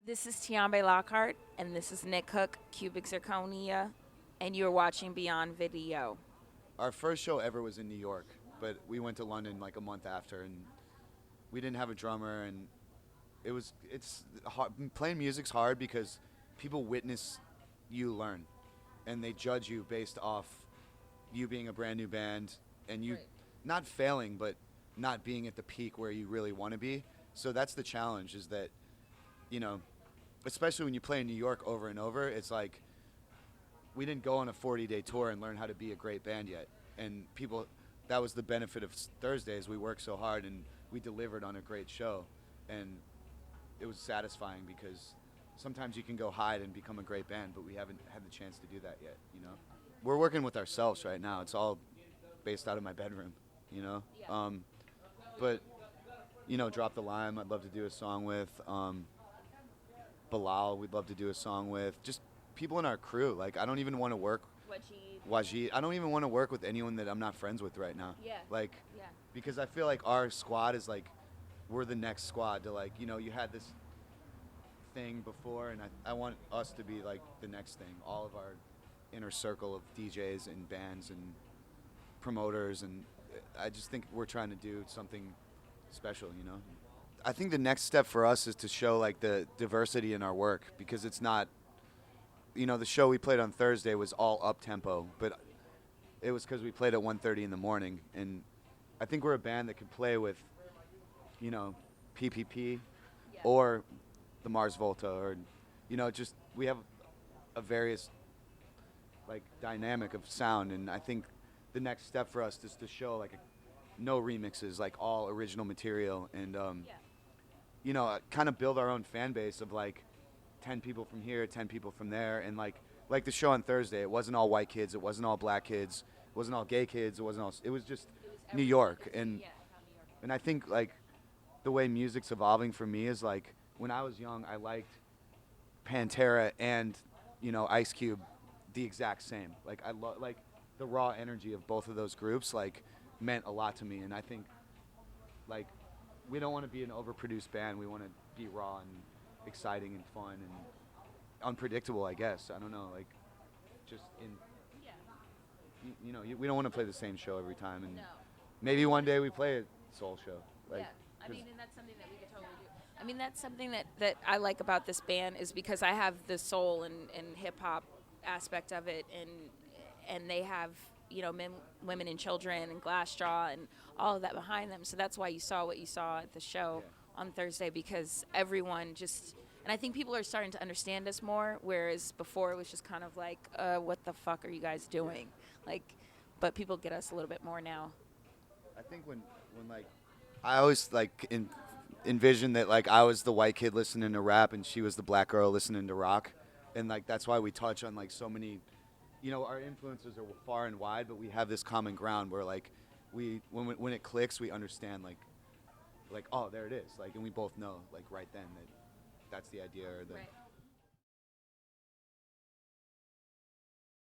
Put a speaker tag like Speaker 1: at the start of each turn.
Speaker 1: This is Tiambe Lockhart, and this is Nick Hook, Cubic Zirconia, and you're watching Beyond Video.
Speaker 2: Our first show ever was in New York, but we went to London like a month after, and we didn't have a drummer, and it's hard. Playing music's hard because people witness you learn, and they judge you based off you being a brand new band and you
Speaker 1: Right.
Speaker 2: not failing, but not being at the peak where you really want to be. So that's the challenge. Is that you know, especially when you play in New York over and over, it's like we didn't go on a 40-day tour and learn how to be a great band yet. And people, that was the benefit of Thursdays. We worked so hard and we delivered on a great show, and it was satisfying because sometimes you can go hide and become a great band, but we haven't had the chance to do that yet. We're working with ourselves right now. It's all based out of my bedroom. You know,
Speaker 1: Yeah.
Speaker 2: but Drop the Lime. I'd love to do a song with. Bilal, we'd love to do a song with. Just people in our crew. Like, I don't even want to work Wajid. I don't even want to work with anyone that I'm not friends with right now.
Speaker 1: Yeah.
Speaker 2: Like,
Speaker 1: Yeah.
Speaker 2: because I feel like our squad is like, we're the next squad to like, you had this thing before, and I want us to be like the next thing. All of our inner circle of DJs and bands and promoters, and I just think we're trying to do something special. I think the next step for us is to show like the diversity in our work, because it's not, the show we played on Thursday was all up tempo, but it was because we played at 1:30 in the morning, and I think we're a band that can play with, PPP,
Speaker 1: Yeah.
Speaker 2: or the Mars Volta, or, just we have a various like dynamic of sound, and I think the next step for us is to show like no remixes, like all original material, and kind of build our own fan base of like 10 people from here, 10 people from there, and like the show on Thursday, it wasn't all white kids, it wasn't all black kids, it wasn't all gay kids, it was just New York, and I think like the way music's evolving for me is like when I was young, I liked Pantera and Ice Cube the exact same. Like like the raw energy of both of those groups like meant a lot to me, and I think like we don't want to be an overproduced band. We want to be raw and exciting and fun and unpredictable, I guess. I don't know, like just in we don't want to play the same show every time, and
Speaker 1: No.
Speaker 2: maybe one day we play a soul show. Like,
Speaker 1: Yeah. I
Speaker 2: 'cause-
Speaker 1: mean, and that's something that we could totally do. I mean, that's something that I like about this band is because I have the soul and hip hop aspect of it, and they have men, women, and children, and glass straw, and all of that behind them. So that's why you saw what you saw at the show on Thursday, because everyone just. And I think people are starting to understand us more, whereas before it was just kind of like, what the fuck are you guys doing? Like, but people get us a little bit more now.
Speaker 2: I think when like I always like envisioned that like I was the white kid listening to rap and she was the black girl listening to rock, and like that's why we touch on like so many, our influences are far and wide, but we have this common ground where like when it clicks, we understand like oh, there it is, like, and we both know like right then that that's the idea, or the
Speaker 1: Right.